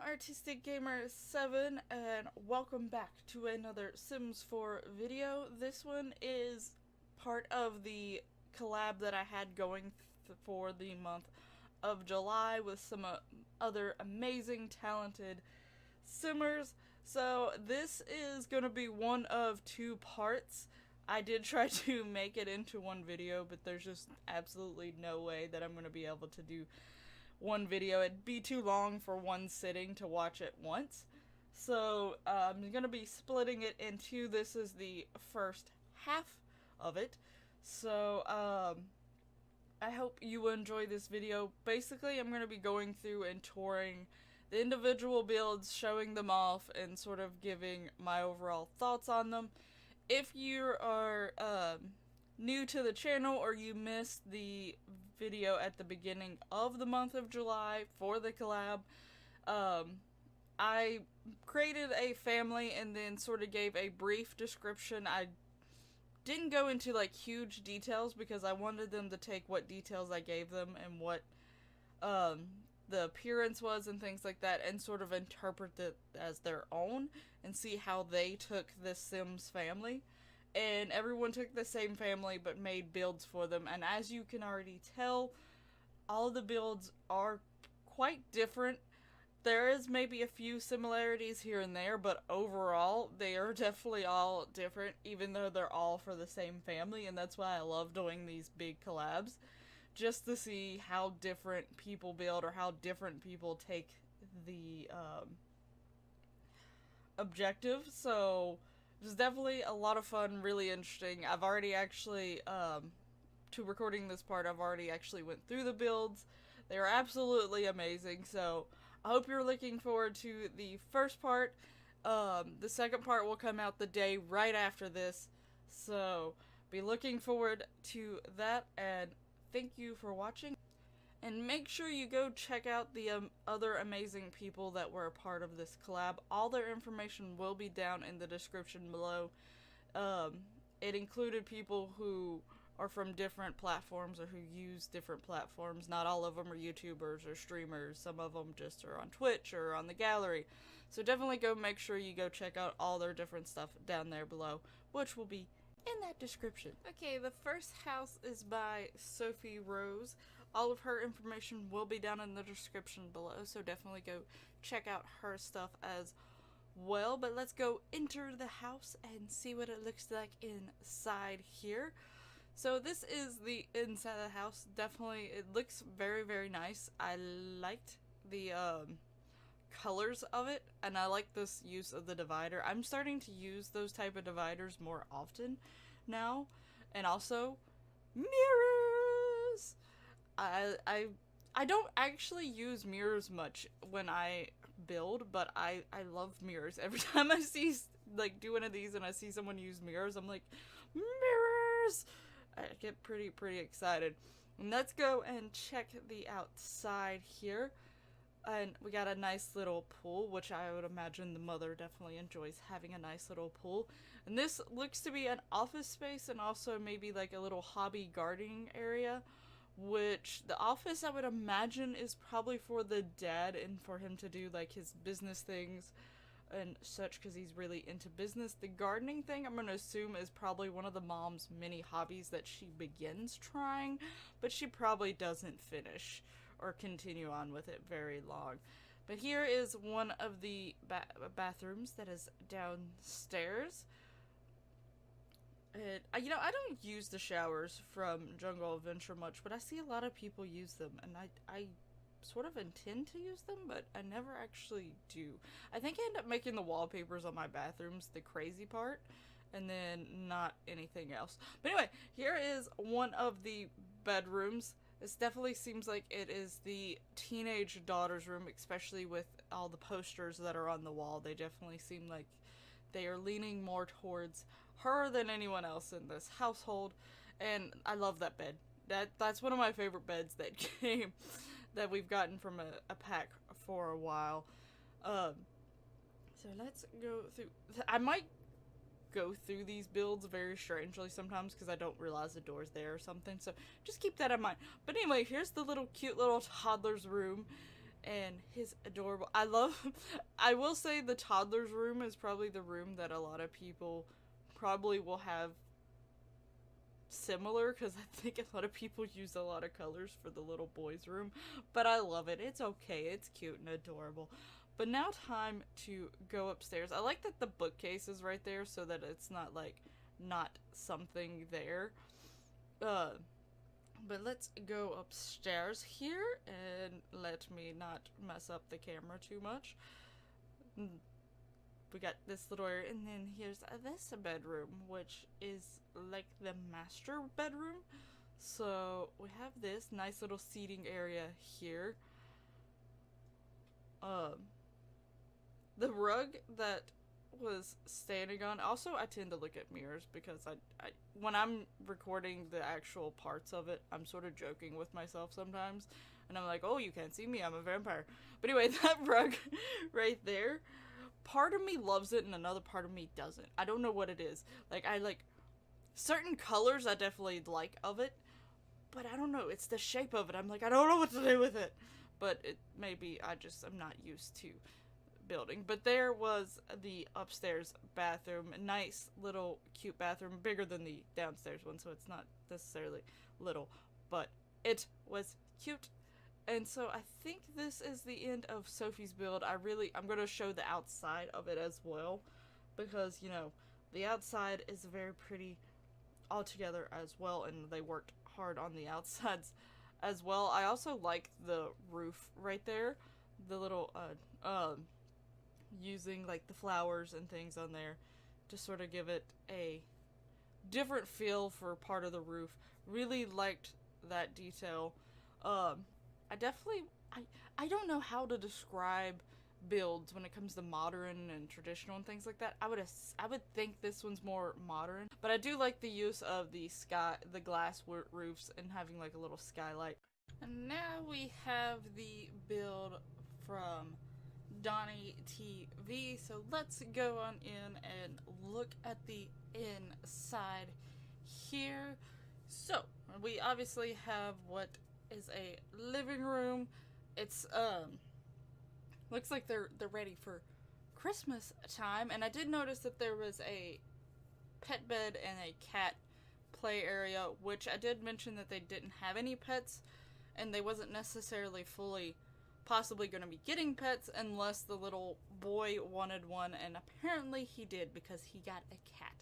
Artistic Gamer 7, and welcome back to another Sims 4 video. This one is part of the collab that I had going for the month of July with some other amazing, talented simmers. So this is going to be one of two parts. I did try to make it into one video, but there's just absolutely no way that I'm going to be able to do one video. It'd be too long for one sitting to watch it once. So I'm going to be splitting it in two. This is the first half of it. So I hope you enjoy this video. Basically, I'm going to be going through and touring the individual builds, showing them off, and sort of giving my overall thoughts on them. If you are new to the channel or you missed the video at the beginning of the month of July for the collab, I created a family and then sort of gave a brief description. I didn't go into like huge details because I wanted them to take what details I gave them and what the appearance was and things like that and sort of interpret it as their own and see how they took this Sims family. And everyone took the same family but made builds for them, and as you can already tell, all the builds are quite different. There is maybe a few similarities here and there, but overall they are definitely all different, even though they're all for the same family. And that's why I love doing these big collabs, just to see how different people build or how different people take the objective. So it was definitely a lot of fun, really interesting. I've already actually, to recording this part, I've already actually went through the builds. They are absolutely amazing, so I hope you're looking forward to the first part. The second part will come out the day right after this, so be looking forward to that, and thank you for watching. And make sure you go check out the other amazing people that were a part of this collab. All their information will be down in the description below. It included people who are from different platforms or who use different platforms. Not all of them are YouTubers or streamers. Some of them just are on Twitch or on the gallery. So definitely go make sure you go check out all their different stuff down there below, which will be in that description. Okay, the first house is by Sophie Rose. All of her information will be down in the description below, so definitely go check out her stuff as well. But let's go enter the house and see what it looks like inside here. So this is the inside of the house. Definitely, it looks very, very nice. I liked the colors of it, and I like this use of the divider. I'm starting to use those type of dividers more often now. And also, mirrors! I don't actually use mirrors much when I build, but I love mirrors. Every time I see, like, do one of these and I see someone use mirrors, I'm like, mirrors! I get pretty excited. And let's go and check the outside here. And we got a nice little pool, which I would imagine the mother definitely enjoys having a nice little pool. And this looks to be an office space and also maybe like a little hobby gardening area, which the office I would imagine is probably for the dad and for him to do like his business things and such, because he's really into business. The gardening thing I'm going to assume is probably one of the mom's many hobbies that she begins trying, but she probably doesn't finish or continue on with it very long. But here is one of the bathrooms that is downstairs. And, you know, I don't use the showers from Jungle Adventure much, but I see a lot of people use them, and I sort of intend to use them, but I never actually do. I think I end up making the wallpapers on my bathrooms the crazy part, and then not anything else. But anyway, here is one of the bedrooms. This definitely seems like it is the teenage daughter's room, especially with all the posters that are on the wall. They definitely seem like they are leaning more towards her than anyone else in this household. And I love that bed. That's one of my favorite beds that came, that we've gotten from a pack for a while. So let's go through. I might go through these builds very strangely sometimes because I don't realize the door's there or something, so just keep that in mind. But anyway, here's the little cute little toddler's room and his adorable, I will say the toddler's room is probably the room that a lot of people probably will have similar, because I think a lot of people use a lot of colors for the little boy's room, but I love it. It's okay, it's cute and adorable. But now time to go upstairs. I like that the bookcase is right there so that it's not like not something there. But let's go upstairs here and let me not mess up the camera too much. We got this little area, and then here's this bedroom, which is like the master bedroom. So we have this nice little seating area here. The rug that was standing on, also I tend to look at mirrors because I when I'm recording the actual parts of it, I'm sort of joking with myself sometimes, and I'm like, oh, you can't see me, I'm a vampire. But anyway, that rug right there, part of me loves it and another part of me doesn't. I don't know what it is. Like, I like certain colors I definitely like of it, but I don't know, it's the shape of it. I'm like, I don't know what to do with it. But it maybe I'm not used to building. But there was the upstairs bathroom, a nice little cute bathroom, bigger than the downstairs one, so it's not necessarily little, but it was cute. And so I think this is the end of Sophie's build. I'm going to show the outside of it as well, because, you know, the outside is very pretty altogether as well, and they worked hard on the outsides as well. I also like the roof right there, the little using like the flowers and things on there to sort of give it a different feel for part of the roof. Really liked that detail. I don't know how to describe builds when it comes to modern and traditional and things like that. I would think this one's more modern, but I do like the use of the glass roofs and having like a little skylight. And now we have the build from Donny TV, so let's go on in and look at the inside here. So we obviously have what is a living room. It's looks like they're ready for Christmas time, and I did notice that there was a pet bed and a cat play area, which I did mention that they didn't have any pets, and they wasn't necessarily fully possibly going to be getting pets unless the little boy wanted one, and apparently he did because he got a cat.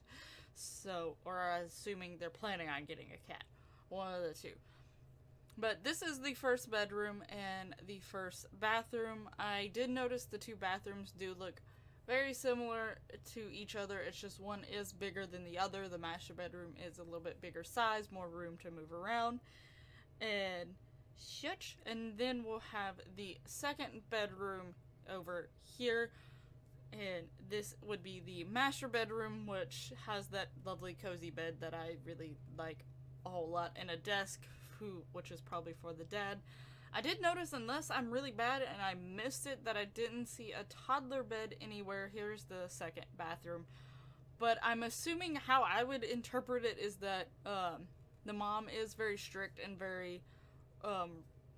So, or assuming they're planning on getting a cat. One of the two. But this is the first bedroom and the first bathroom. I did notice the two bathrooms do look very similar to each other. It's just one is bigger than the other. The master bedroom is a little bit bigger size, more room to move around. And then we'll have the second bedroom over here. And this would be the master bedroom, which has that lovely cozy bed that I really like a whole lot, and a desk, which is probably for the dad. I did notice, unless I'm really bad and I missed it, that I didn't see a toddler bed anywhere. Here's the second bathroom. But I'm assuming how I would interpret it is that the mom is very strict and very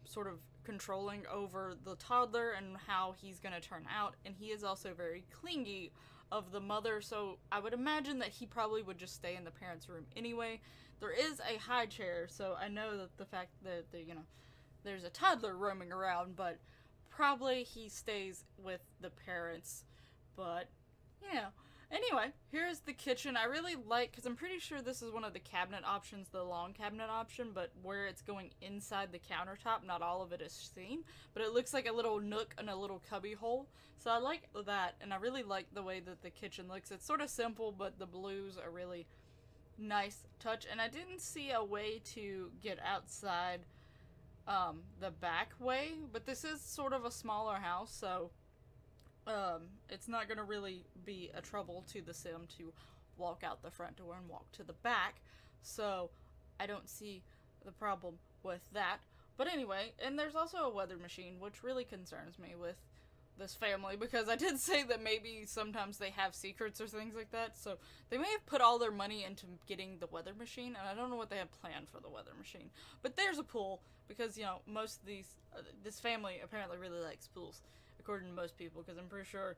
sort of controlling over the toddler and how he's going to turn out, and he is also very clingy of the mother, so I would imagine that he probably would just stay in the parents' room anyway. There is a high chair, so I know that the fact that there's a toddler roaming around, but probably he stays with the parents. But yeah, anyway, here's the kitchen. I really like, because I'm pretty sure this is one of the cabinet options, the long cabinet option, but where it's going inside the countertop, not all of it is seen, but it looks like a little nook and a little cubby hole. So I like that, and I really like the way that the kitchen looks. It's sort of simple, but the blues are really nice touch, and I didn't see a way to get outside the back way, but this is sort of a smaller house, so it's not gonna really be a trouble to the sim to walk out the front door and walk to the back, so I don't see the problem with that. But anyway, and there's also a weather machine, which really concerns me with this family, because I did say that maybe sometimes they have secrets or things like that, so they may have put all their money into getting the weather machine, and I don't know what they have planned for the weather machine. But there's a pool, because, you know, most of these, this family apparently really likes pools, according to most people, because I'm pretty sure,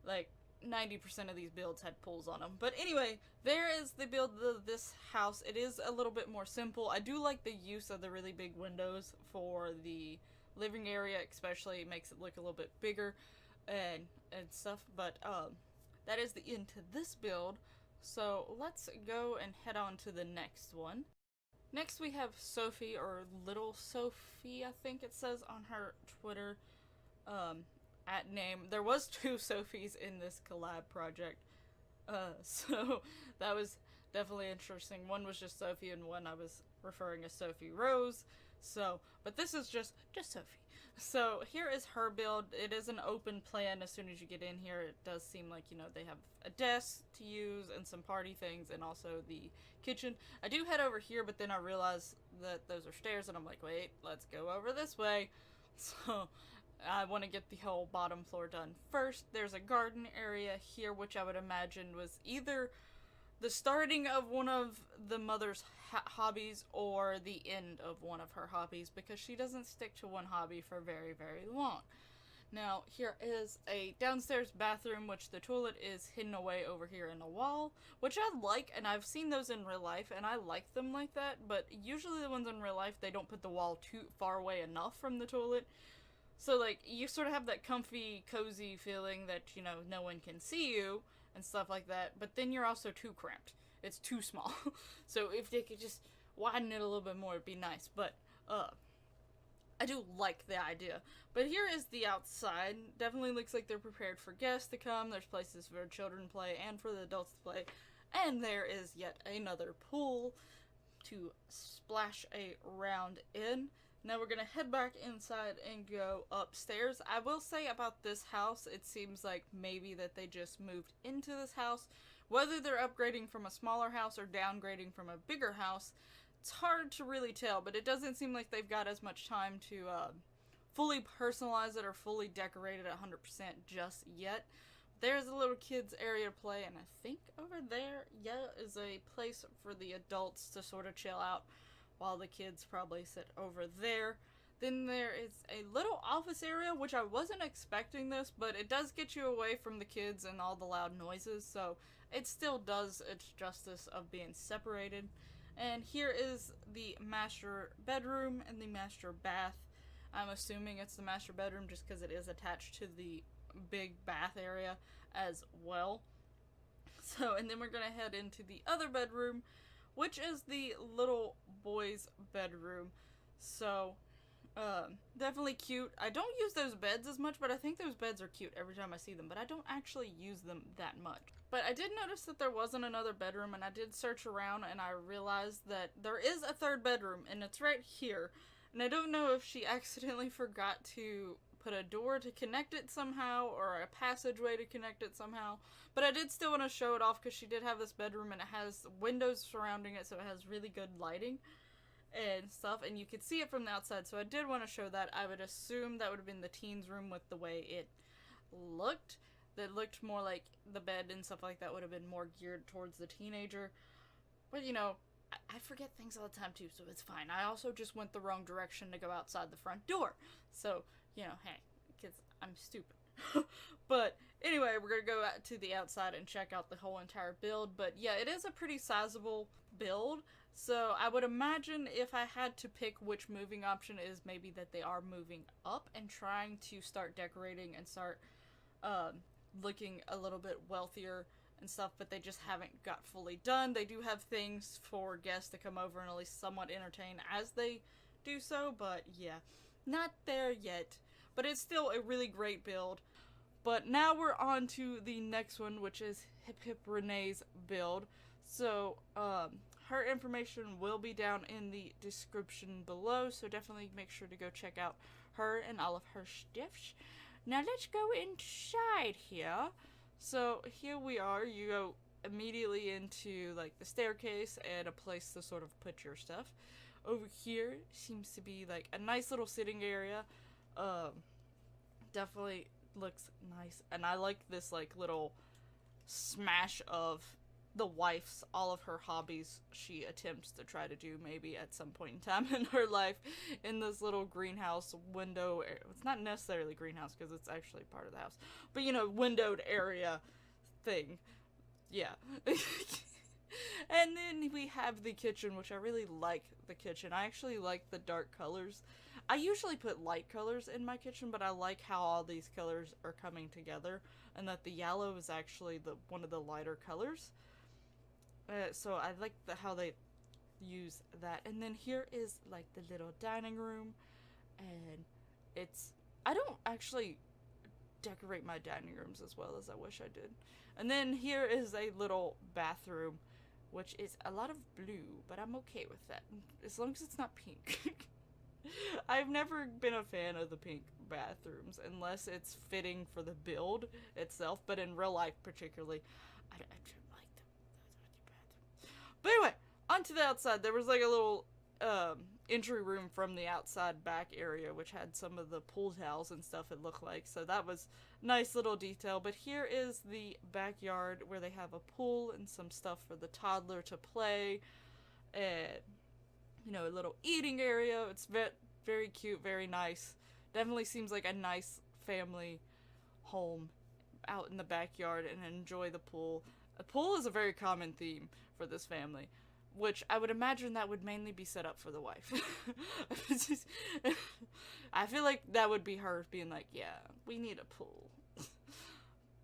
like, 90% of these builds had pools on them. But anyway, there is the build of this house. It is a little bit more simple. I do like the use of the really big windows for the living area, especially. It makes it look a little bit bigger and stuff. But that is the end to this build. So let's go and head on to the next one. Next we have Sophie, or Little Sophie, I think it says on her Twitter at name. There was 2 Sophies in this collab project, so that was definitely interesting. One was just Sophie, and one I was referring as Sophie Rose. So, but this is just Sophie. So here is her build. It is an open plan. As soon as you get in here, it does seem like, you know, they have a desk to use and some party things, and also the kitchen. I do head over here, but then I realize that those are stairs, and I'm like, wait, let's go over this way. So I want to get the whole bottom floor done first. There's a garden area here, which I would imagine was either the starting of one of the mother's hobbies or the end of one of her hobbies, because she doesn't stick to one hobby for very, very long. Now, here is a downstairs bathroom, which the toilet is hidden away over here in a wall, which I like, and I've seen those in real life, and I like them like that, but usually the ones in real life, they don't put the wall too far away enough from the toilet. So, like, you sort of have that comfy, cozy feeling that, you know, no one can see you and stuff like that, but then you're also too cramped. It's too small. So if they could just widen it a little bit more, it'd be nice. But, I do like the idea. But here is the outside. Definitely looks like they're prepared for guests to come. There's places for children to play and for the adults to play. And there is yet another pool to splash around in. Now we're gonna head back inside and go upstairs. I will say about this house, it seems like maybe that they just moved into this house. Whether they're upgrading from a smaller house or downgrading from a bigger house, it's hard to really tell, but it doesn't seem like they've got as much time to fully personalize it or fully decorate it 100% just yet. There's a little kids area to play, and I think over there, yeah, is a place for the adults to sort of chill out, while the kids probably sit over there. Then there is a little office area, which I wasn't expecting this, but it does get you away from the kids and all the loud noises, so it still does its justice of being separated. And here is the master bedroom and the master bath. I'm assuming it's the master bedroom just because it is attached to the big bath area as well. So, and then we're gonna head into the other bedroom, which is the little boy's bedroom. So, definitely cute. I don't use those beds as much, but I think those beds are cute every time I see them, but I don't actually use them that much. But I did notice that there wasn't another bedroom, and I did search around, and I realized that there is a third bedroom, and it's right here. And I don't know if she accidentally forgot to put a door to connect it somehow, or a passageway to connect it somehow, but I did still want to show it off because she did have this bedroom and it has windows surrounding it, so it has really good lighting and stuff, and you could see it from the outside, so I did want to show that. I would assume that would have been the teen's room with the way it looked. That looked more like the bed and stuff like that would have been more geared towards the teenager, but you know, I forget things all the time too, so it's fine. I also just went the wrong direction to go outside the front door, so you know, hey, kids, I'm stupid. But anyway, we're gonna go out to the outside and check out the whole entire build. But yeah, it is a pretty sizable build, so I would imagine if I had to pick which moving option is maybe that they are moving up and trying to start decorating and start looking a little bit wealthier and stuff, but they just haven't got fully done. They do have things for guests to come over and at least somewhat entertain as they do so, but yeah, not there yet. But it's still a really great build. But now we're on to the next one, which is HipHipRenee's build. So, her information will be down in the description below, so definitely make sure to go check out her and all of her stuff. Now let's go inside here. So here we are. You go immediately into like the staircase and a place to sort of put your stuff. Over here seems to be like a nice little sitting area. Definitely looks nice. And I like this, like, little smash of the wife's, all of her hobbies she attempts to try to do maybe at some point in time in her life in this little greenhouse window. It's not necessarily greenhouse because it's actually part of the house, but you know, windowed area thing. Yeah. And then we have the kitchen, which I really like the kitchen. I actually like the dark colors. I usually put light colors in my kitchen, but I like how all these colors are coming together, and that the yellow is actually one of the lighter colors. So I like how they use that. And then here is like the little dining room, and I don't actually decorate my dining rooms as well as I wish I did. And then here is a little bathroom, which is a lot of blue, but I'm okay with that as long as it's not pink. I've never been a fan of the pink bathrooms unless it's fitting for the build itself, but in real life particularly, I don't like the bathroom. But anyway, onto the outside. There was like a little entry room from the outside back area, which had some of the pool towels and stuff, it looked like, so that was nice little detail. But here is the backyard where they have a pool and some stuff for the toddler to play, and you know, a little eating area. It's very cute, very nice. Definitely seems like a nice family home out in the backyard, and enjoy the pool. A pool is a very common theme for this family, which I would imagine that would mainly be set up for the wife. I feel like that would be her being like, yeah, we need a pool.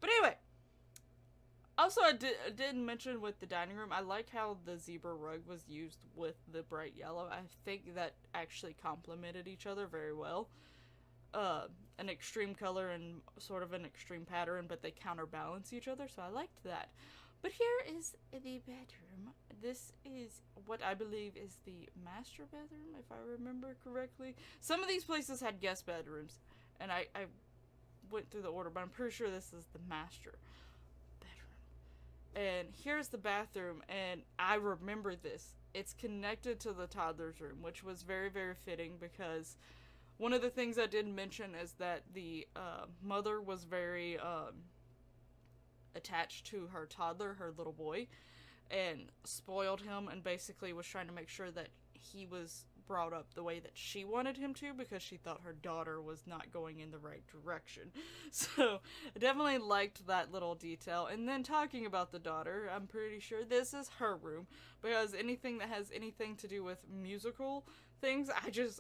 But anyway, also I didn't mention with the dining room, I like how the zebra rug was used with the bright yellow. I think that actually complemented each other very well. An extreme color and sort of an extreme pattern, but they counterbalance each other, so I liked that. But here is the bedroom. This is what I believe is the master bedroom, if I remember correctly. Some of these places had guest bedrooms, and I went through the order, but I'm pretty sure this is the master bedroom. And here's the bathroom, and I remember this. It's connected to the toddler's room, which was very, very fitting, because one of the things I did mention is that the mother was very attached to her toddler, her little boy, and spoiled him, and basically was trying to make sure that he was brought up the way that she wanted him to, because she thought her daughter was not going in the right direction. So I definitely liked that little detail. And then talking about the daughter, I'm pretty sure this is her room, because anything that has anything to do with musical things,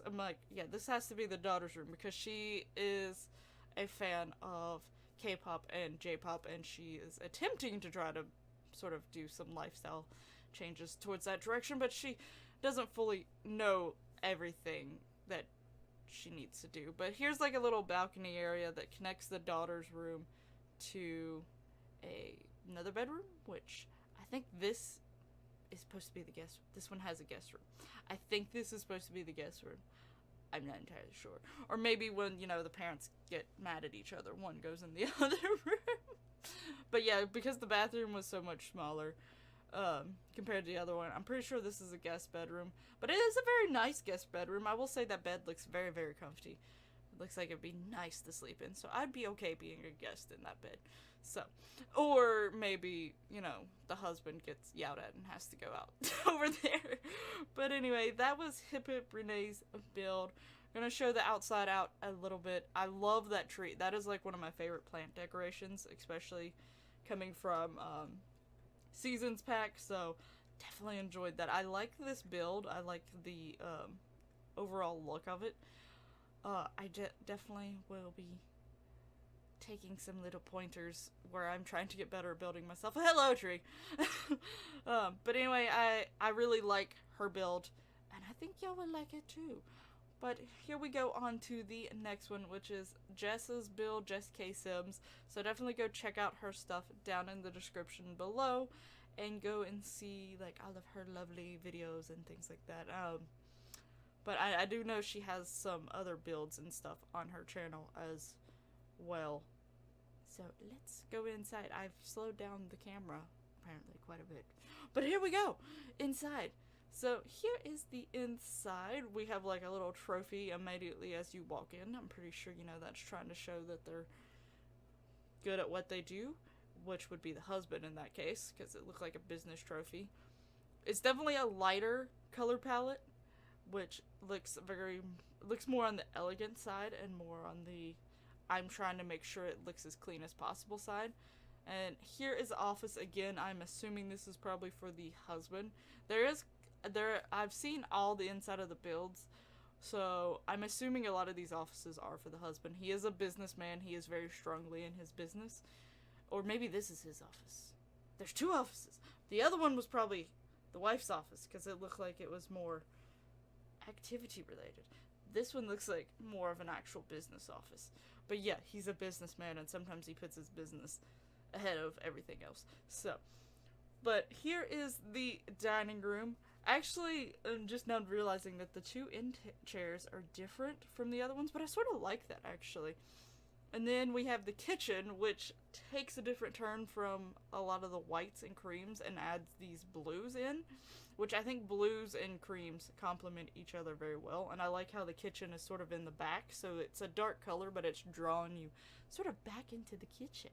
I'm like, yeah, this has to be the daughter's room, because she is a fan of K-pop and J-pop, and she is attempting to try to sort of do some lifestyle changes towards that direction, but she doesn't fully know everything that she needs to do. But here's like a little balcony area that connects the daughter's room to another bedroom, which I think this is supposed to be the guest. This one has a guest room. I think this is supposed to be the guest room. I'm not entirely sure. Or maybe when, you know, the parents get mad at each other, one goes in the other room. But yeah, because the bathroom was so much smaller compared to the other one, I'm pretty sure this is a guest bedroom. But it is a very nice guest bedroom. I will say that bed looks very, very comfy. It looks like it'd be nice to sleep in. So I'd be okay being a guest in that bed. So, or maybe, you know, the husband gets yelled at and has to go out over there. But anyway, that was HipHipRenee's build. I'm gonna show the outside out a little bit. I love that tree. That is like one of my favorite plant decorations, especially coming from Seasons pack. So definitely enjoyed that. I like this build. I like the overall look of it. I definitely will be taking some little pointers where I'm trying to get better at building myself. Hello, tree! But anyway, I really like her build, and I think y'all would like it too. But here we go on to the next one, which is Jess's build, jcmeshinchfan. So definitely go check out her stuff down in the description below, and go and see like all of her lovely videos and things like that. But I do know she has some other builds and stuff on her channel as well. So let's go inside. I've slowed down the camera apparently quite a bit. But here we go, inside. So here is the inside. We have like a little trophy immediately as you walk in. I'm pretty sure, you know, that's trying to show that they're good at what they do, which would be the husband in that case, because it looked like a business trophy. It's definitely a lighter color palette, which looks more on the elegant side and more on the I'm trying to make sure it looks as clean as possible side. And here is the office again. I'm assuming this is probably for the husband. I've seen all the inside of the builds, so I'm assuming a lot of these offices are for the husband. He is a businessman. He is very strongly in his business. Or maybe this is his office. There's 2 offices. The other one was probably the wife's office, because it looked like it was more activity related. This one looks like more of an actual business office. But yeah, he's a businessman, and sometimes he puts his business ahead of everything else. So, but here is the dining room. Actually, I'm just now realizing that the 2 end chairs are different from the other ones, but I sort of like that, actually. And then we have the kitchen, which takes a different turn from a lot of the whites and creams and adds these blues in, which I think blues and creams complement each other very well. And I like how the kitchen is sort of in the back, so it's a dark color, but it's drawing you sort of back into the kitchen.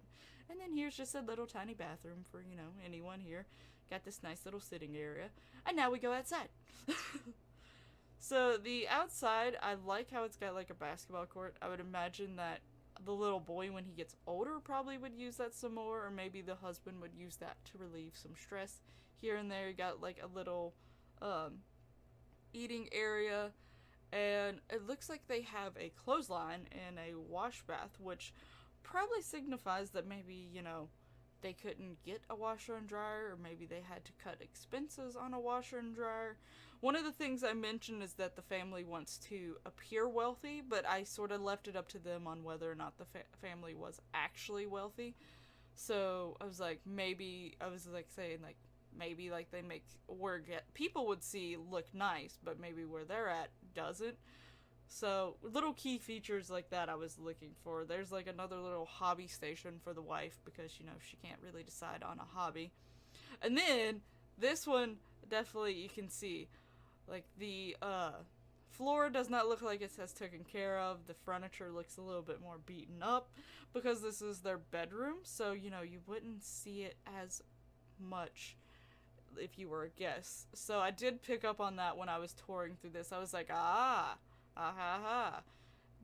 And then here's just a little tiny bathroom for, you know, anyone here. Got this nice little sitting area. And now we go outside. So the outside, I like how it's got like a basketball court. I would imagine that the little boy, when he gets older, probably would use that some more, or maybe the husband would use that to relieve some stress. Here and there, you got like a little eating area, and it looks like they have a clothesline and a wash bath, which probably signifies that maybe, you know, they couldn't get a washer and dryer, or maybe they had to cut expenses on a washer and dryer. One of the things I mentioned is that the family wants to appear wealthy, but I sort of left it up to them on whether or not the family was actually wealthy. So I was like, maybe, I was like saying like, maybe like they make where people would see look nice, but maybe where they're at doesn't. So little key features like that I was looking for. There's like another little hobby station for the wife, because, you know, she can't really decide on a hobby. And then this one, definitely you can see like the floor does not look like it says taken care of. The furniture looks a little bit more beaten up, because this is their bedroom, so, you know, you wouldn't see it as much if you were a guest. So I did pick up on that when I was touring through this. I was like,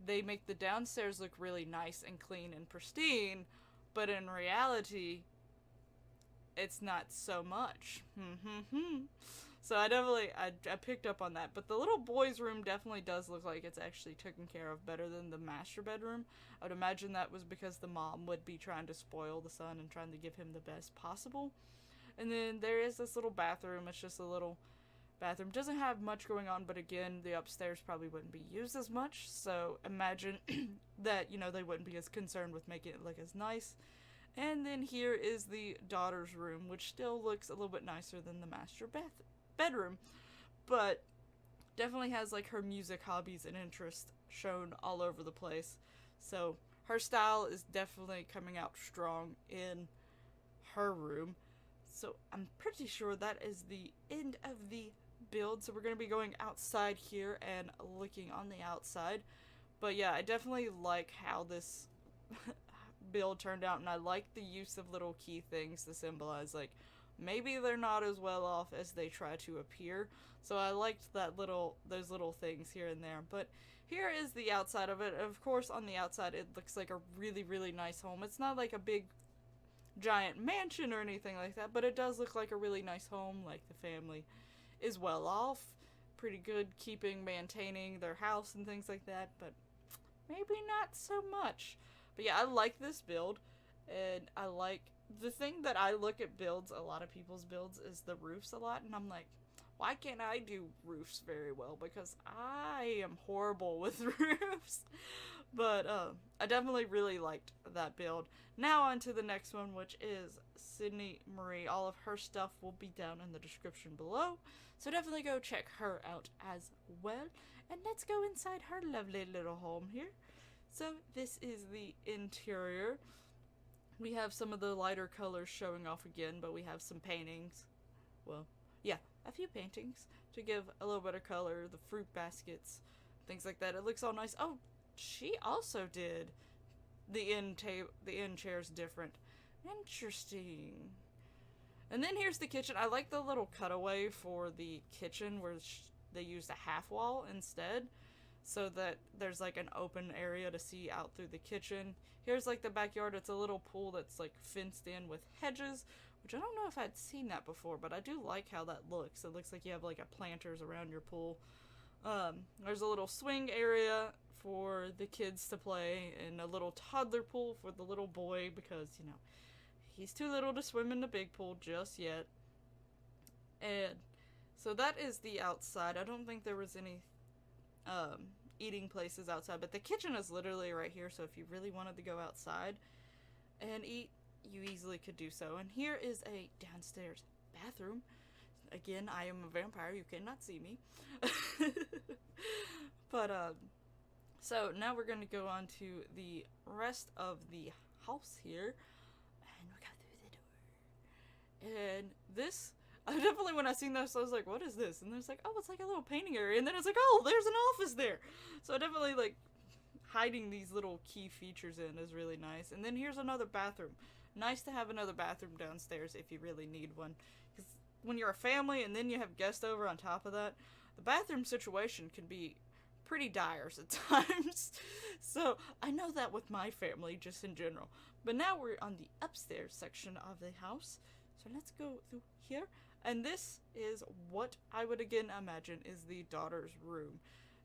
they make the downstairs look really nice and clean and pristine, but in reality, it's not so much. So I picked up on that. But the little boy's room definitely does look like it's actually taken care of better than the master bedroom. I would imagine that was because the mom would be trying to spoil the son and trying to give him the best possible. And then there is this little bathroom. It's just a little bathroom. Doesn't have much going on, but again, the upstairs probably wouldn't be used as much. So imagine that, you know, they wouldn't be as concerned with making it look as nice. And then here is the daughter's room, which still looks a little bit nicer than the master bedroom, but definitely has like her music hobbies and interests shown all over the place. So her style is definitely coming out strong in her room. So I'm pretty sure that is the end of the build. So we're going to be going outside here and looking on the outside. But yeah, I definitely like how this build turned out, and I like the use of little key things to symbolize like maybe they're not as well off as they try to appear. So I liked those little things here and there. But here is the outside of it. Of course, on the outside it looks like a really, really nice home. It's not like a big giant mansion or anything like that, but it does look like a really nice home. Like the family is well off, pretty good maintaining their house and things like that, but maybe not so much. But yeah, I like this build, and I like the thing that I look at builds, a lot of people's builds, is the roofs a lot, and I'm like, why can't I do roofs very well? Because I am horrible with roofs. But I definitely really liked that build. Now on to the next one, which is Sydnie Marie. All of her stuff will be down in the description below, so definitely go check her out as well. And let's go inside her lovely little home here. So this is the interior. We have some of the lighter colors showing off again, but we have some paintings. Well, yeah, a few paintings to give a little bit of color. The fruit baskets, things like that. It looks all nice. Oh, she also did the end chair's different. Interesting. And then here's the kitchen. I like the little cutaway for the kitchen where they used a half wall instead, so that there's like an open area to see out through the kitchen. Here's like the backyard. It's a little pool that's like fenced in with hedges, which I don't know if I'd seen that before, but I do like how that looks. It looks like you have like a planters around your pool. There's a little swing area for the kids to play, and a little toddler pool for the little boy, because, you know, he's too little to swim in the big pool just yet. And so that is the outside. I don't think there was any eating places outside, but the kitchen is literally right here, so if you really wanted to go outside and eat, you easily could do so. And here is a downstairs bathroom. Again, I am a vampire, you cannot see me. But so now we're going to go on to the rest of the house here, and we got through the door. And this, I definitely, when I seen this, I was like, what is this? And there's like, oh, it's like a little painting area. And then it's like, oh, there's an office there. So I definitely like hiding these little key features in is really nice. And then here's another bathroom. Nice to have another bathroom downstairs if you really need one, because when you're a family and then you have guests over on top of that, the bathroom situation can be pretty dire at times. So I know that with my family, just in general. But now we're on the upstairs section of the house, so let's go through here. And this is what I would again imagine is the daughter's room.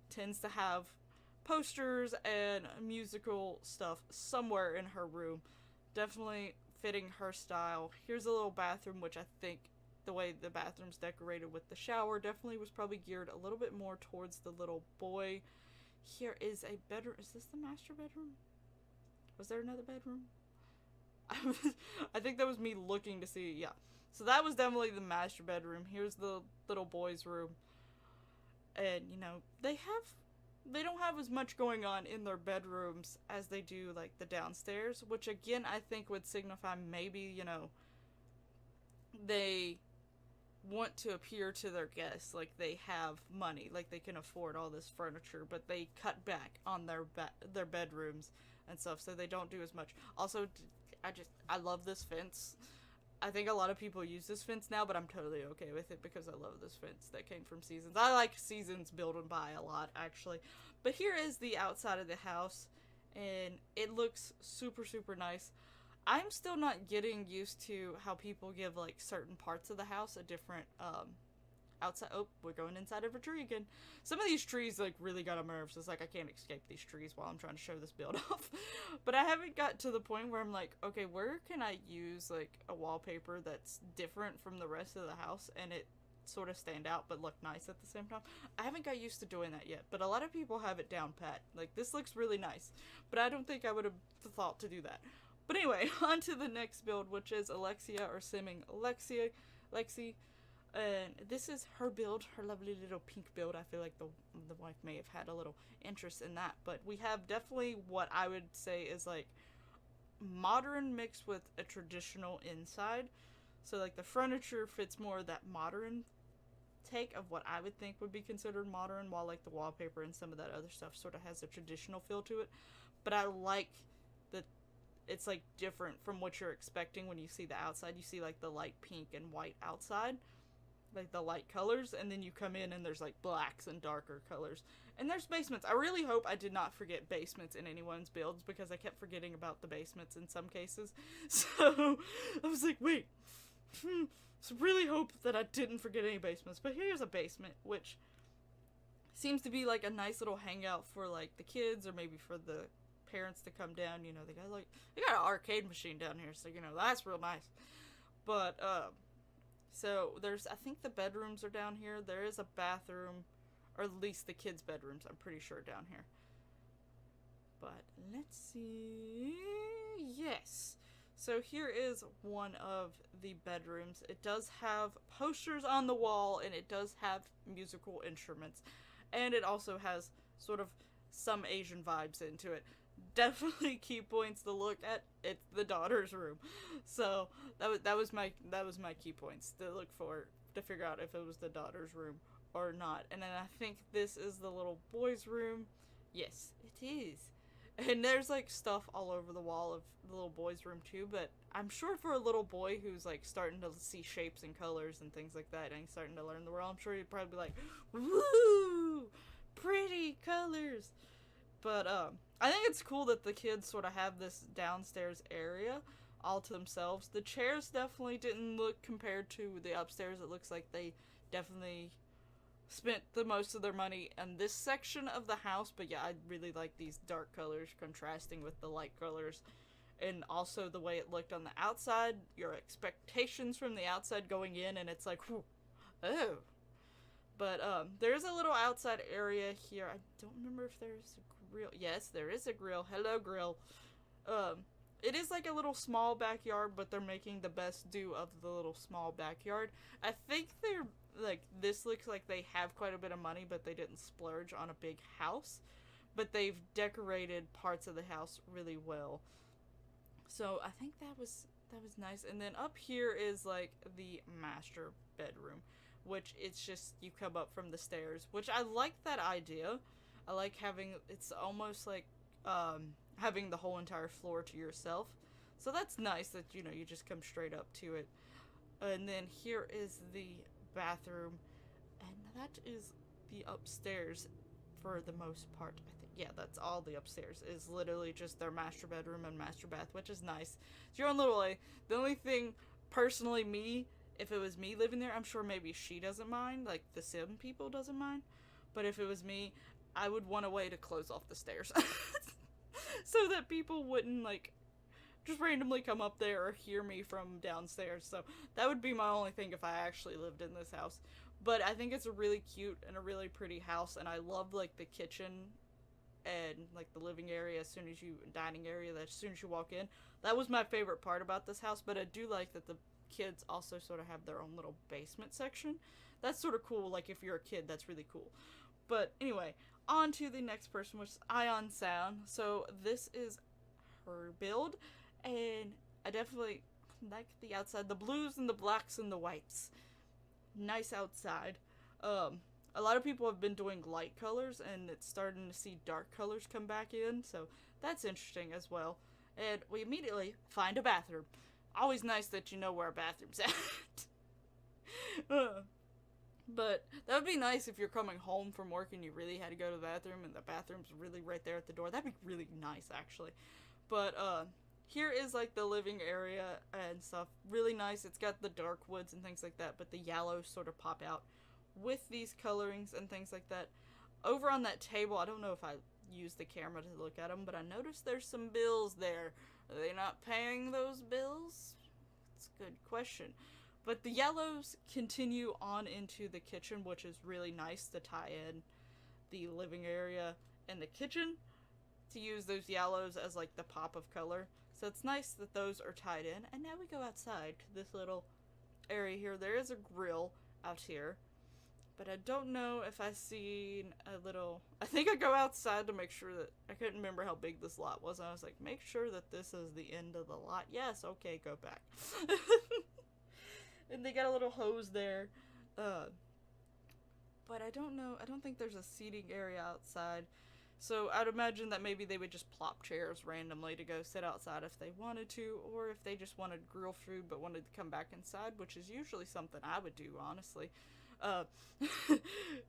Tends to have posters and musical stuff somewhere in her room. Definitely fitting her style. Here's a little bathroom, which I think the way the bathroom's decorated with the shower definitely was probably geared a little bit more towards the little boy. Here is a bedroom. Is this the master bedroom? Was there another bedroom? I think that was me looking to see. Yeah. So that was definitely the master bedroom. Here's the little boy's room. And, you know, they don't have as much going on in their bedrooms as they do, like, the downstairs, which, again, I think would signify maybe, you know, they want to appear to their guests like they have money, like they can afford all this furniture, but they cut back on their bedrooms and stuff, so they don't do as much. Also, I love this fence. I think a lot of people use this fence now, but I'm totally okay with it because I love this fence that came from Seasons. I like Seasons Build and Buy a lot, actually. But here is the outside of the house, and it looks super, super nice. I'm still not getting used to how people give, like, certain parts of the house a different, outside. Oh, we're going inside of a tree again. Some of these trees, like, really got on my nerves. It's like I can't escape these trees while I'm trying to show this build off. But I haven't got to the point where I'm like, okay, where can I use, like, a wallpaper that's different from the rest of the house and it sort of stand out but look nice at the same time? I haven't got used to doing that yet, but a lot of people have it down pat. Like, this looks really nice, but I don't think I would have thought to do that. But anyway, on to the next build, which is Alexia, or Simming Lexi. And this is her build, her lovely little pink build. I feel like the wife may have had a little interest in that. But we have definitely what I would say is like modern mixed with a traditional inside. So like the furniture fits more of that modern take of what I would think would be considered modern, while like the wallpaper and some of that other stuff sort of has a traditional feel to it. But I like that it's like different from what you're expecting when you see the outside. You see like the light pink and white outside, like the light colors, and then you come in and there's like blacks and darker colors. And there's basements. I really hope I did not forget basements in anyone's builds, because I kept forgetting about the basements in some cases. So I was like, wait, so really hope that I didn't forget any basements. But here's a basement, which seems to be like a nice little hangout for like the kids, or maybe for the parents to come down. You know, they got an arcade machine down here, so you know that's real nice. But so there's, I think the bedrooms are down here. There is a bathroom, or at least the kids' bedrooms, I'm pretty sure, down here. But let's see. Yes. So here is one of the bedrooms. It does have posters on the wall, and it does have musical instruments. And it also has sort of some Asian vibes into it. Definitely key points to look at. It's the daughter's room. So that was my key points to look for, to figure out if it was the daughter's room or not. And then I think this is the little boy's room. Yes, it is. And there's like stuff all over the wall of the little boy's room too, but I'm sure for a little boy who's like starting to see shapes and colors and things like that and he's starting to learn the world, I'm sure he'd probably be like, woo, pretty colors. But I think it's cool that the kids sort of have this downstairs area all to themselves. The chairs definitely didn't look compared to the upstairs. It looks like they definitely spent the most of their money in this section of the house. But yeah, I really like these dark colors contrasting with the light colors. And also the way it looked on the outside, your expectations from the outside going in, and it's like, whew, oh. But there's a little outside area here. I don't remember if there's a grill. Yes, there is a grill. Hello, grill. It is like a little small backyard, but they're making the best do of the little small backyard. I think they're, like, this looks like they have quite a bit of money, but they didn't splurge on a big house. But they've decorated parts of the house really well. So I think that was nice. And then up here is, like, the master bedroom, which it's just, you come up from the stairs, which I like that idea. I like having, it's almost like, having the whole entire floor to yourself. So that's nice that, you know, you just come straight up to it. And then here is the bathroom, and that is the upstairs for the most part. I think, yeah, that's all the upstairs is literally just their master bedroom and master bath, which is nice. It's your own little way. The only thing, personally, me, if it was me living there, I'm sure maybe she doesn't mind, like the Sim people doesn't mind, but if it was me, I would want a way to close off the stairs. So that people wouldn't, like, just randomly come up there or hear me from downstairs. So that would be my only thing if I actually lived in this house. But I think it's a really cute and a really pretty house, and I love, like, the kitchen and, like, the living area dining area as soon as you walk in. That was my favorite part about this house, but I do like that the kids also sort of have their own little basement section. That's sort of cool, like, if you're a kid, that's really cool. But anyway, on to the next person, which is IonSound. So this is her build, and I definitely like the outside, the blues and the blacks and the whites. Nice outside. A lot of people have been doing light colors, and it's starting to see dark colors come back in, so that's interesting as well. And we immediately find a bathroom. Always nice that you know where a bathroom's at. But that would be nice if you're coming home from work and you really had to go to the bathroom and the bathroom's really right there at the door. That'd be really nice, actually. But here is like the living area and stuff. Really nice. It's got the dark woods and things like that, but the yellows sort of pop out with these colorings and things like that. Over on that table, I don't know if I used the camera to look at them, but I noticed there's some bills there. Are they not paying those bills? It's a good question. But the yellows continue on into the kitchen, which is really nice to tie in the living area and the kitchen to use those yellows as like the pop of color. So it's nice that those are tied in. And now we go outside to this little area here. There is a grill out here, but I don't know if I seen a little, I think I go outside to make sure that, I couldn't remember how big this lot was. And I was like, make sure that this is the end of the lot. Yes, okay, go back. And they got a little hose there. But I don't know. I don't think there's a seating area outside. So I'd imagine that maybe they would just plop chairs randomly to go sit outside if they wanted to. Or if they just wanted to grill food but wanted to come back inside, which is usually something I would do, honestly.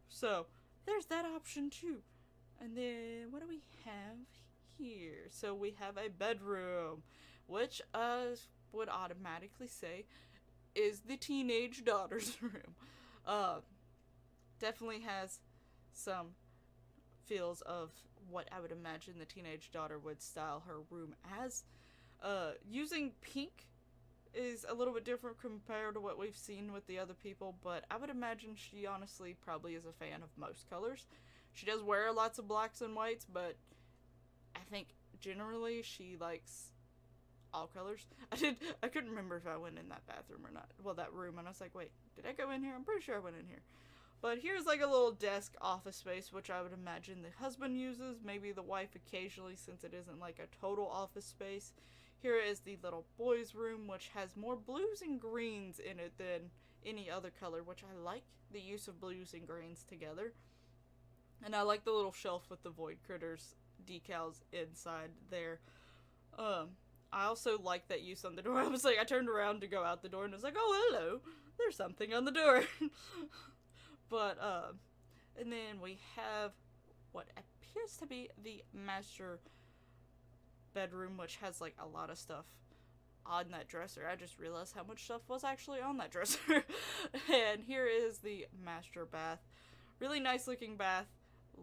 So there's that option too. And then what do we have here? So we have a bedroom, which I would automatically say is the teenage daughter's room. Definitely has some feels of what I would imagine the teenage daughter would style her room as. Using pink is a little bit different compared to what we've seen with the other people, but I would imagine she honestly probably is a fan of most colors. She does wear lots of blacks and whites, but I think generally she likes all colors. I couldn't remember if I went in that bathroom or not. Well, that room, and I was like, wait, did I go in here? I'm pretty sure I went in here. But here's like a little desk office space, which I would imagine the husband uses, maybe the wife occasionally, since it isn't like a total office space. Here is the little boy's room, which has more blues and greens in it than any other color, which I like the use of blues and greens together. And I like the little shelf with the void critters decals inside there. I also like that use on the door. I turned around to go out the door and I was like, oh, hello, there's something on the door. But, and then we have what appears to be the master bedroom, which has, like, a lot of stuff on that dresser. I just realized how much stuff was actually on that dresser. And here is the master bath. Really nice looking bath.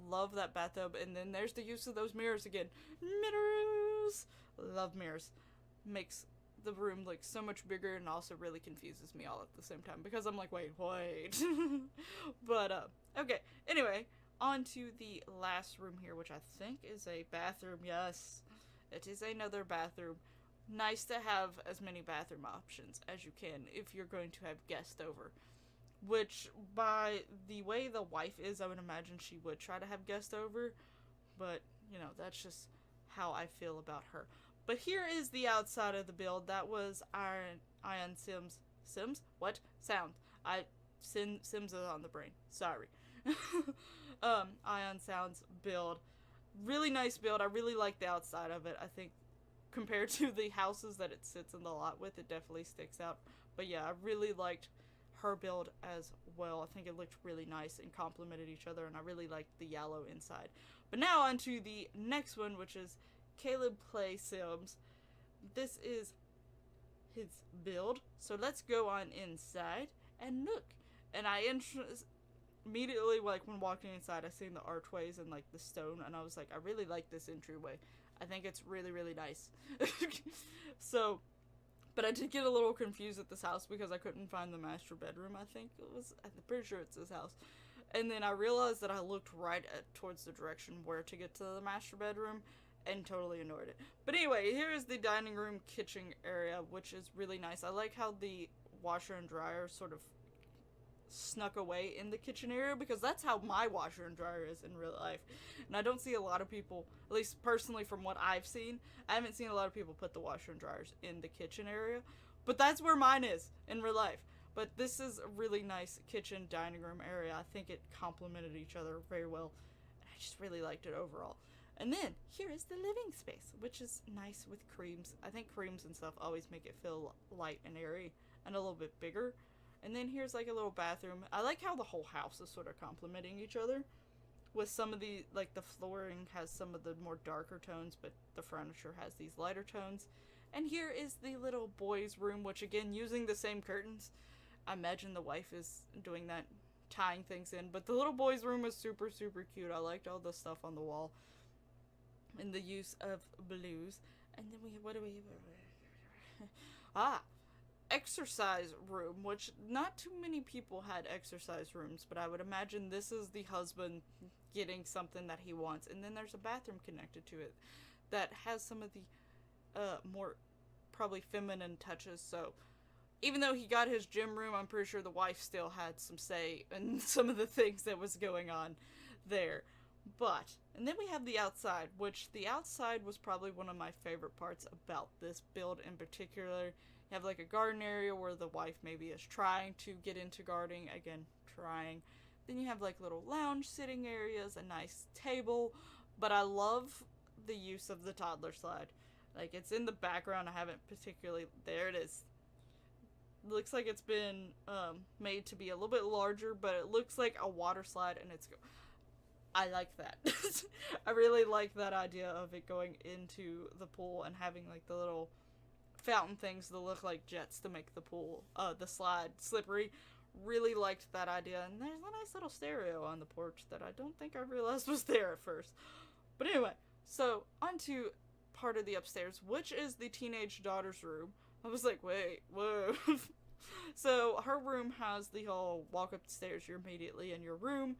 Love that bathtub. And then there's the use of those mirrors again. Mirrors! Love mirrors. Makes the room look so much bigger and also really confuses me all at the same time because I'm like, wait. But, okay. Anyway, on to the last room here, which I think is a bathroom. Yes, it is another bathroom. Nice to have as many bathroom options as you can if you're going to have guests over. Which, by the way the wife is, I would imagine she would try to have guests over. But, you know, that's just how I feel about her. But here is the outside of the build. That was our Sims? What? Sound. Sims is on the brain. Sorry. IonSound's build. Really nice build. I really like the outside of it. I think compared to the houses that it sits in the lot with, it definitely sticks out. But yeah, I really liked her build as well. I think it looked really nice and complemented each other, and I really liked the yellow inside. But now on to the next one, which is CalebPlaySims. This is his build. So let's go on inside and look. And I immediately, like, when walking inside, I seen the archways and, like, the stone, and I was like, I really like this entryway. I think it's really, really nice. So, but I did get a little confused at this house because I couldn't find the master bedroom, I think it was. I'm pretty sure it's this house. And then I realized that I looked right towards the direction where to get to the master bedroom and totally ignored it. But anyway, here is the dining room kitchen area, which is really nice. I like how the washer and dryer sort of snuck away in the kitchen area because that's how my washer and dryer is in real life. And I don't see a lot of people, at least personally from what I've seen, I haven't seen a lot of people put the washer and dryers in the kitchen area. But that's where mine is in real life. But this is a really nice kitchen dining room area. I think it complemented each other very well. I just really liked it overall. And then here is the living space, which is nice with creams. I think creams and stuff always make it feel light and airy and a little bit bigger. And then here's like a little bathroom. I like how the whole house is sort of complementing each other. With some of the, like, the flooring has some of the more darker tones, but the furniture has these lighter tones. And here is the little boys' room, which again, using the same curtains. I imagine the wife is doing that, tying things in. But the little boys' room was super, super cute. I liked all the stuff on the wall. And the use of blues. And then what do we exercise room, which not too many people had exercise rooms, but I would imagine this is the husband getting something that he wants. And then there's a bathroom connected to it that has some of the more probably feminine touches. So even though he got his gym room, I'm pretty sure the wife still had some say in some of the things that was going on there. But, and then we have the outside, which the outside was probably one of my favorite parts about this build in particular. You have like a garden area where the wife maybe is trying to get into gardening, again, trying. Then you have like little lounge sitting areas, a nice table, but I love the use of the toddler slide. Like, it's in the background, I haven't particularly, there it is. Looks like it's been made to be a little bit larger, but it looks like a water slide, and I like that. I really like that idea of it going into the pool and having like the little fountain things that look like jets to make the pool, the slide slippery. Really liked that idea. And there's a nice little stereo on the porch that I don't think I realized was there at first. But anyway, so onto part of the upstairs, which is the teenage daughter's room. I was like, wait, whoa. So her room has the whole walk up the stairs, you're immediately in your room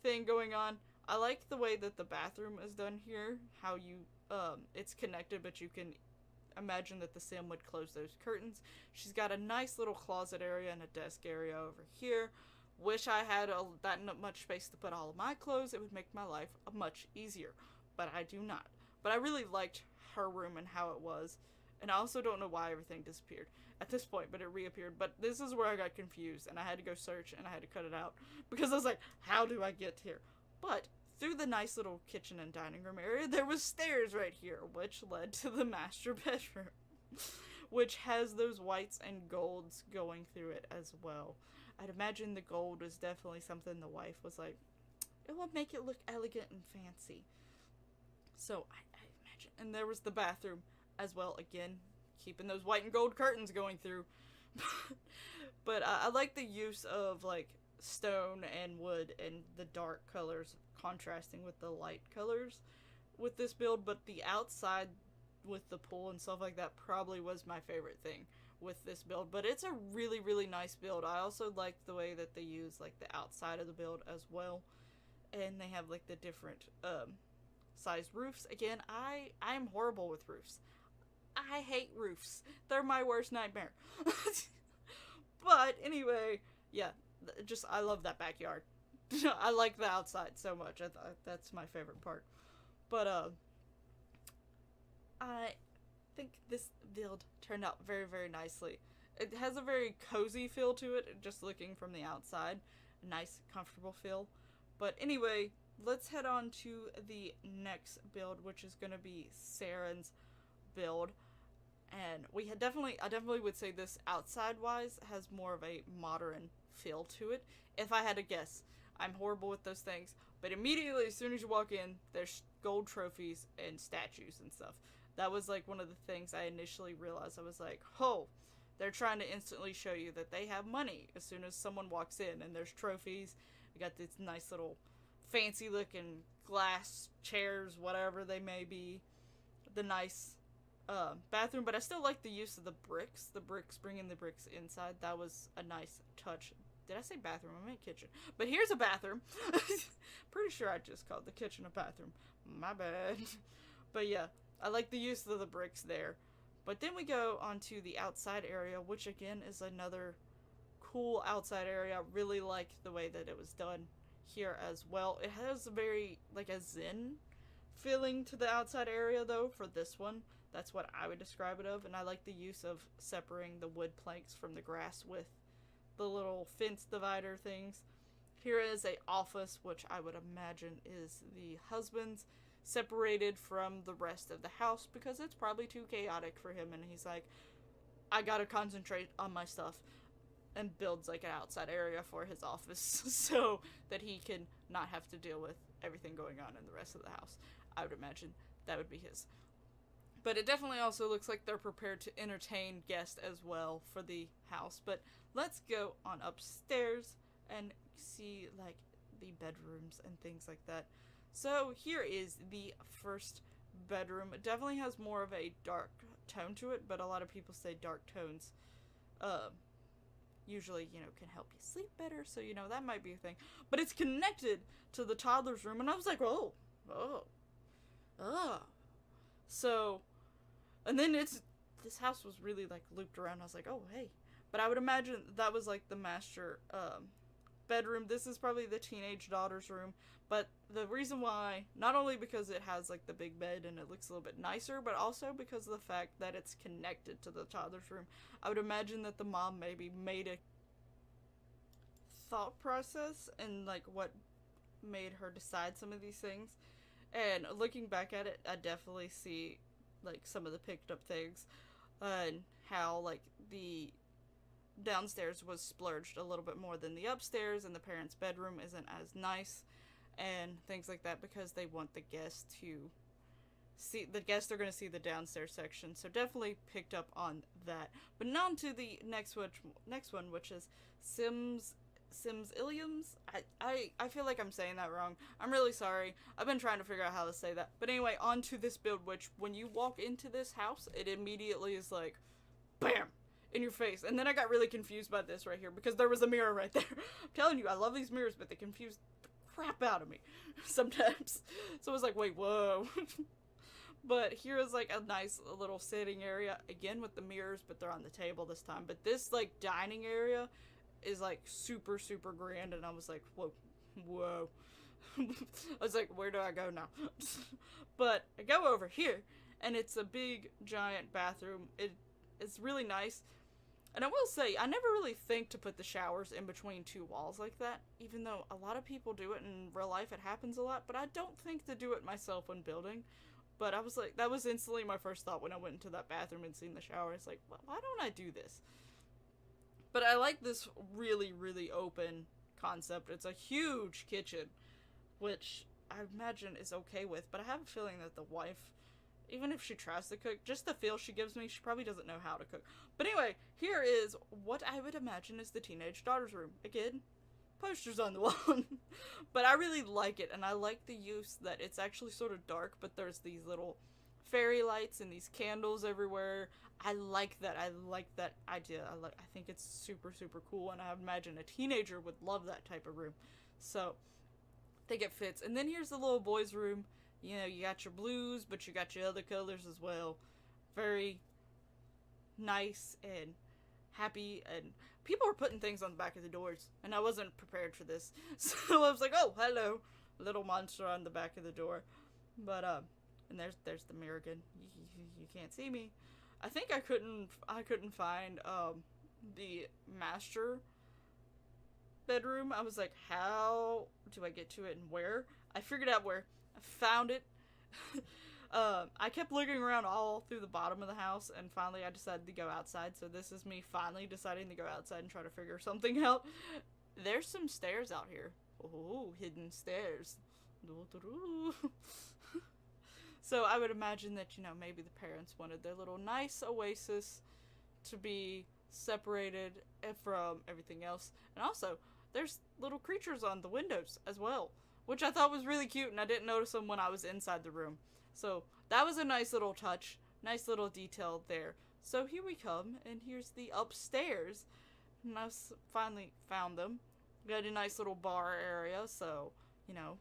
thing going on. I like the way that the bathroom is done here, how you, it's connected, but you can imagine that the sim would close those curtains. She's got a nice little closet area and a desk area over here. Wish I had that much space to put all of my clothes. It would make my life much easier, but I do not. But I really liked her room and how it was, and I also don't know why everything disappeared at this point, but it reappeared. But this is where I got confused, and I had to go search, and I had to cut it out, because I was like, how do I get here? But through the nice little kitchen and dining room area, there was stairs right here, which led to the master bedroom, which has those whites and golds going through it as well. I'd imagine the gold was definitely something the wife was like, it will make it look elegant and fancy. So I imagine. And there was the bathroom as well, again, keeping those white and gold curtains going through. But I like the use of like stone and wood and the dark colors contrasting with the light colors with this build. But the outside with the pool and stuff like that probably was my favorite thing with this build. But it's a really, really nice build. I also like the way that they use like the outside of the build as well. And they have like the different sized roofs. Again, I'm horrible with roofs. I hate roofs. They're my worst nightmare. But anyway, yeah, just I love that backyard. I like the outside so much. That's my favorite part. But I think this build turned out very, very nicely. It has a very cozy feel to it, just looking from the outside. A nice, comfortable feel. But anyway, let's head on to the next build, which is going to be Saren's build. And I definitely would say this outside-wise has more of a modern feel to it. If I had to guess, I'm horrible with those things. But immediately, as soon as you walk in, there's gold trophies and statues and stuff. That was like one of the things I initially realized. I was like, oh, they're trying to instantly show you that they have money as soon as someone walks in. And there's trophies. We got this nice little fancy-looking glass chairs, whatever they may be. The nice bathroom, but I still like the use of the bricks, bringing the bricks inside. That was a nice touch. Did I say bathroom? I meant kitchen. But here's a bathroom. Pretty sure I just called the kitchen a bathroom. My bad. But yeah, I like the use of the bricks there. But then we go onto the outside area, which again is another cool outside area. I really like the way that it was done here as well. It has a very, like a zen feeling to the outside area though for this one. That's what I would describe it of, and I like the use of separating the wood planks from the grass with the little fence divider things. Here is a office, which I would imagine is the husband's, separated from the rest of the house because it's probably too chaotic for him, and he's like, I gotta concentrate on my stuff, and builds like an outside area for his office so that he can not have to deal with everything going on in the rest of the house. I would imagine that would be his. But it definitely also looks like they're prepared to entertain guests as well for the house. But let's go on upstairs and see like the bedrooms and things like that. So here is the first bedroom. It definitely has more of a dark tone to it, but a lot of people say dark tones usually, you know, can help you sleep better. So, you know, that might be a thing. But it's connected to the toddler's room, and I was like, oh. So, and then this house was really like looped around. I was like, oh, hey. But I would imagine that was like the master bedroom. This is probably the teenage daughter's room. But the reason why, not only because it has like the big bed and it looks a little bit nicer, but also because of the fact that it's connected to the toddler's room. I would imagine that the mom maybe made a thought process and like what made her decide some of these things. And looking back at it, I definitely see like some of the picked up things and how like the downstairs was splurged a little bit more than the upstairs, and the parents' bedroom isn't as nice and things like that because they want the guests to see, the guests are going to see the downstairs section. So definitely picked up on that. But now on to the next one, which is Simsilliams. I feel like I'm saying that wrong. I'm really sorry. I've been trying to figure out how to say that. But anyway, on to this build, which when you walk into this house, it immediately is like, bam, in your face. And then I got really confused by this right here because there was a mirror right there. I'm telling you, I love these mirrors, but they confuse the crap out of me sometimes. So I was like, wait, whoa. But here is like a nice little sitting area, again with the mirrors, but they're on the table this time. But this like dining area is like super, super grand, and I was like, whoa. I was like, where do I go now? But I go over here, and it's a big, giant bathroom. It's really nice. And I will say, I never really think to put the showers in between two walls like that, even though a lot of people do it in real life, it happens a lot, but I don't think to do it myself when building. But I was like, that was instantly my first thought when I went into that bathroom and seen the shower. It's like, why don't I do this? But I like this really, really open concept. It's a huge kitchen, which I imagine is okay with, but I have a feeling that the wife, even if she tries to cook, just the feel she gives me, she probably doesn't know how to cook. But anyway, here is what I would imagine is the teenage daughter's room. Again, posters on the wall. But I really like it, and I like the use that it's actually sort of dark, but there's these little fairy lights and these candles everywhere. I like that. I like that idea. I think it's super, super cool, and I imagine a teenager would love that type of room. So, I think it fits. And then here's the little boy's room. You know, you got your blues, but you got your other colors as well. Very nice and happy, and people were putting things on the back of the doors, and I wasn't prepared for this. So I was like, oh, hello, little monster on the back of the door. But, and there's the mirror again. You can't see me. I think I couldn't find, the master bedroom. I was like, how do I get to it and where? I figured out where. I found it. I kept looking around all through the bottom of the house, and finally I decided to go outside. So this is me finally deciding to go outside and try to figure something out. There's some stairs out here. Oh, hidden stairs. So I would imagine that, you know, maybe the parents wanted their little nice oasis to be separated from everything else. And also, there's little creatures on the windows as well, which I thought was really cute, and I didn't notice them when I was inside the room. So that was a nice little touch, nice little detail there. So here we come, and here's the upstairs. And I finally found them. Got a nice little bar area, so, you know,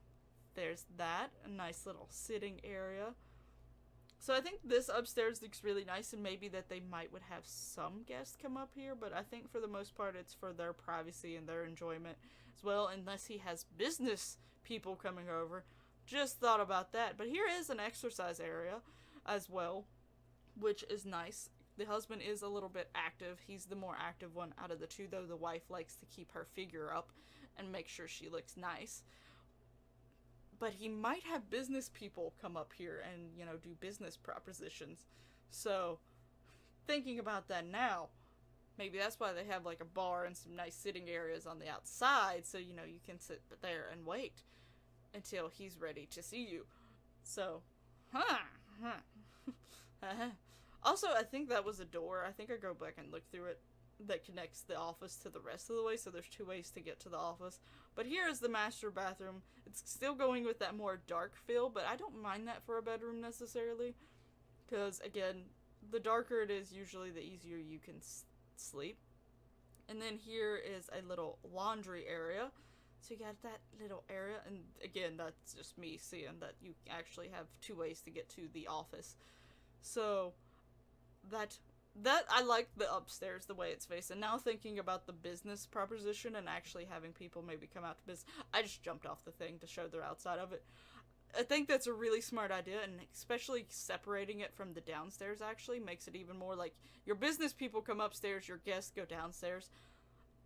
there's that. A nice little sitting area. So I think this upstairs looks really nice, and maybe that they would have some guests come up here, but I think for the most part it's for their privacy and their enjoyment as well, unless he has business people coming over. Just thought about that. But here is an exercise area as well, which is nice. The husband is a little bit active. He's the more active one out of the two, though the wife likes to keep her figure up and make sure she looks nice. But he might have business people come up here and, you know, do business propositions. So, thinking about that now, maybe that's why they have like a bar and some nice sitting areas on the outside, so, you know, you can sit there and wait until he's ready to see you. So, also, I think that was a door. I think I go back and look through it, that connects the office to the rest of the way, so there's two ways to get to the office. But here is the master bathroom. It's still going with that more dark feel, but I don't mind that for a bedroom necessarily, because again, the darker it is, usually the easier you can sleep. And then here is a little laundry area. So you got that little area, and again, that's just me seeing that you actually have two ways to get to the office. So that I like the upstairs, the way it's faced. And now thinking about the business proposition and actually having people maybe come out to business, I just jumped off the thing to show the outside of it. I think that's a really smart idea, and especially separating it from the downstairs actually makes it even more like your business people come upstairs, your guests go downstairs.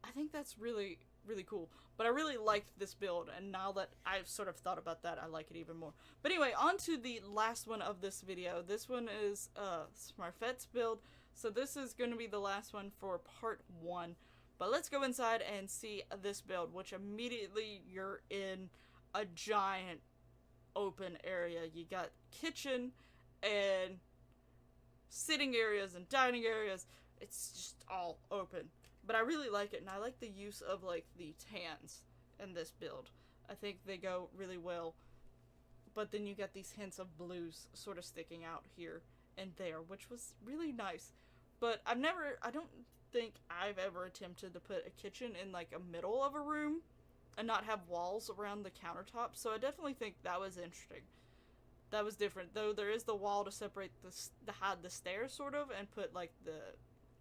I think that's really, really cool. But I really liked this build, and now that I've sort of thought about that, I like it even more. But anyway, on to the last one of this video. This one is Smurfette's build. So this is going to be the last one for part 1. But let's go inside and see this build, which immediately you're in a giant open area. You got kitchen and sitting areas and dining areas. It's just all open. But I really like it, and I like the use of like the tans in this build. I think they go really well. But then you get these hints of blues sort of sticking out here and there, which was really nice. But I don't think I've ever attempted to put a kitchen in like a middle of a room and not have walls around the countertop, so I definitely think that was interesting. That was different, though there is the wall to separate the stairs sort of, and put like the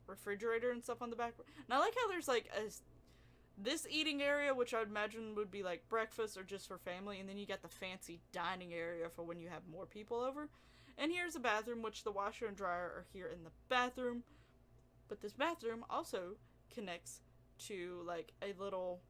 refrigerator and stuff on the back. And I like how there's like this eating area, which I would imagine would be like breakfast or just for family, and then you got the fancy dining area for when you have more people over. And here's a bathroom, which the washer and dryer are here in the bathroom. But this bathroom also connects to like a little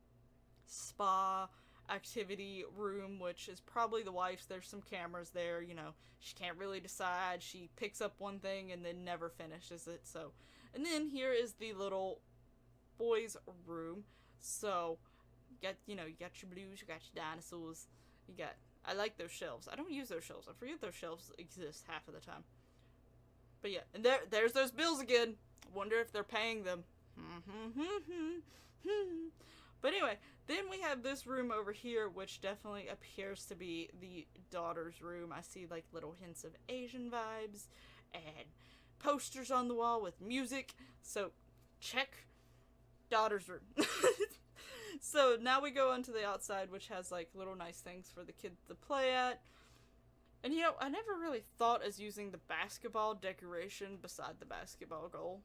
spa activity room, which is probably the wife's. There's some cameras there, you know, she can't really decide. She picks up one thing and then never finishes it. So, and then here is the little boys room. So you got, you know, you got your blues, you got your dinosaurs, you got, I like those shelves. I don't use those shelves. I forget those shelves exist half of the time. But yeah, and there's those bills again. Wonder if they're paying them. But anyway, then we have this room over here, which definitely appears to be the daughter's room. I see like little hints of Asian vibes and posters on the wall with music. So check daughter's room. So now we go onto the outside, which has like little nice things for the kids to play at. And you know, I never really thought as using the basketball decoration beside the basketball goal.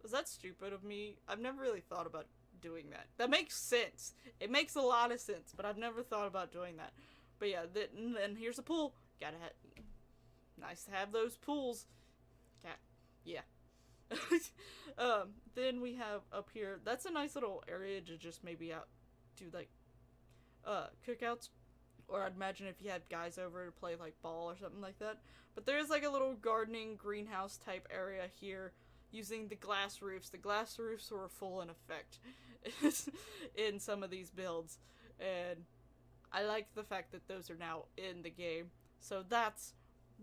Was that stupid of me? I've never really thought about doing that. That makes sense. It makes a lot of sense, but I've never thought about doing that. But yeah, then here's a pool. Gotta have, nice to have those pools. Yeah. Then we have up here, that's a nice little area to just maybe out do like cookouts, or I'd imagine if you had guys over to play like ball or something like that. But there's like a little gardening greenhouse type area here using the glass roofs. The glass roofs were full in effect in some of these builds, and I like the fact that those are now in the game. So that's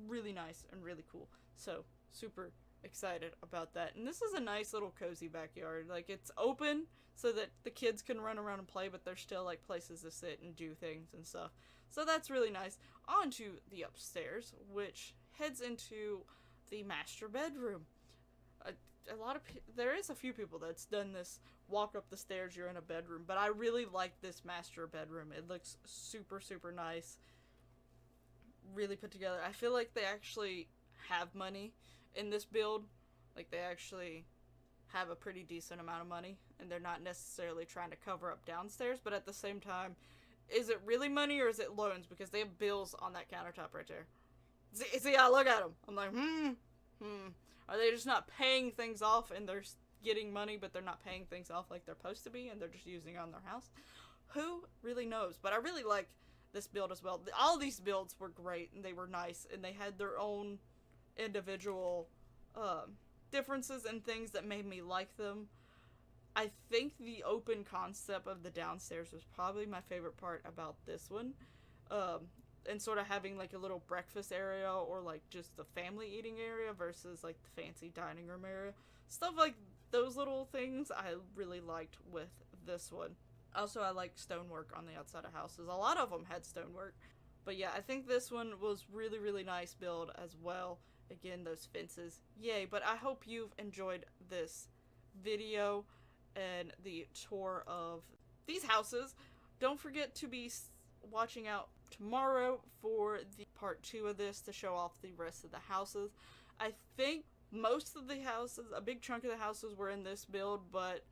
really nice and really cool. So super excited about that. And this is a nice little cozy backyard. Like, it's open so that the kids can run around and play, but there's still like places to sit and do things and stuff. So that's really nice. On to the upstairs, which heads into the master bedroom. There is a few people that's done this walk up the stairs, you're in a bedroom, but I really like this master bedroom. It looks super, super nice. Really put together. I feel like they actually have money in this build. Like, they actually have a pretty decent amount of money, and they're not necessarily trying to cover up downstairs, but at the same time, is it really money or is it loans? Because they have bills on that countertop right there. See, I look at them. I'm like, Are they just not paying things off and they're getting money, but they're not paying things off like they're supposed to be, and they're just using it on their house? Who really knows? But I really like this build as well. All these builds were great, and they were nice, and they had their own individual differences and things that made me like them. I think the open concept of the downstairs was probably my favorite part about this one. And sort of having like a little breakfast area, or like just the family eating area versus like the fancy dining room area. Stuff like those little things I really liked with this one. Also, I like stonework on the outside of houses. A lot of them had stonework. But yeah, I think this one was really, really nice build as well. Again, those fences. Yay, but I hope you've enjoyed this video and the tour of these houses. Don't forget to be watching out tomorrow for the part 2 of this to show off the rest of the houses. I think most of the houses, a big chunk of the houses were in this build, but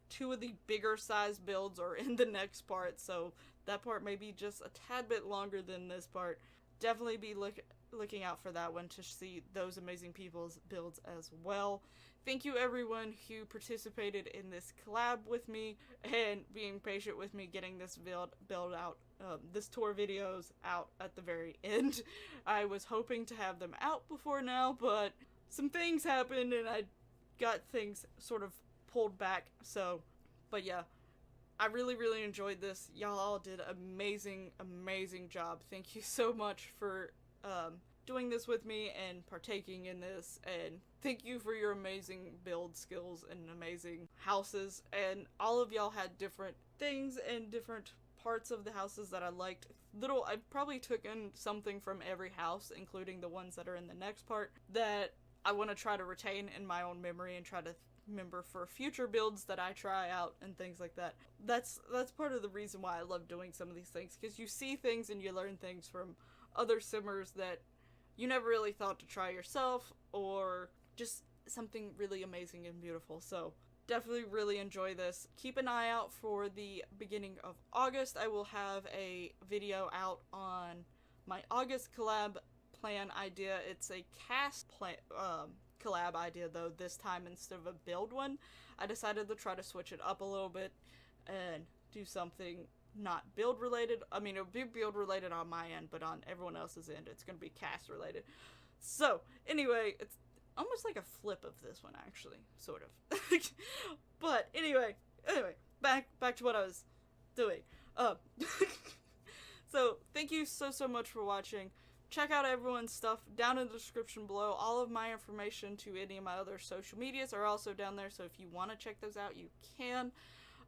two of the bigger size builds are in the next part, so that part may be just a tad bit longer than this part. Definitely be looking out for that one to see those amazing people's builds as well. Thank you everyone who participated in this collab with me and being patient with me getting this build out, this tour videos out at the very end. I was hoping to have them out before now, but some things happened and I got things sort of pulled back. So, but yeah, I really, really enjoyed this. Y'all all did amazing, amazing job. Thank you so much for doing this with me and partaking in this, and thank you for your amazing build skills and amazing houses. And all of y'all had different things and different parts of the houses that I liked. I probably took in something from every house, including the ones that are in the next part, that I want to try to retain in my own memory and try to remember for future builds that I try out and things like that. That's part of the reason why I love doing some of these things, because you see things and you learn things from other simmers that you never really thought to try yourself, or just something really amazing and beautiful. So definitely really enjoy this. Keep an eye out for the beginning of August. I will have a video out on my August collab plan idea. It's a cast collab idea though this time instead of a build one. I decided to try to switch it up a little bit and do something not build related. I mean, it would be build related on my end, but on everyone else's end, it's going to be cast related. So, anyway, it's almost like a flip of this one, actually, sort of. But anyway, back to what I was doing. So, thank you so much for watching. Check out everyone's stuff down in the description below. All of my information to any of my other social medias are also down there, so if you want to check those out, you can.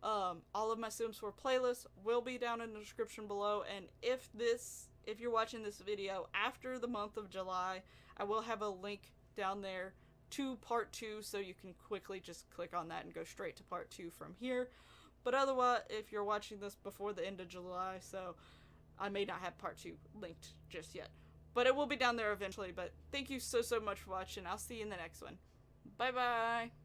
All of my Sims 4 playlists will be down in the description below, and if you're watching this video after the month of July, I will have a link down there to part 2, so you can quickly just click on that and go straight to part 2 from here. But otherwise, if you're watching this before the end of July, so I may not have part 2 linked just yet. But it will be down there eventually. But thank you so much for watching. I'll see you in the next one. Bye bye!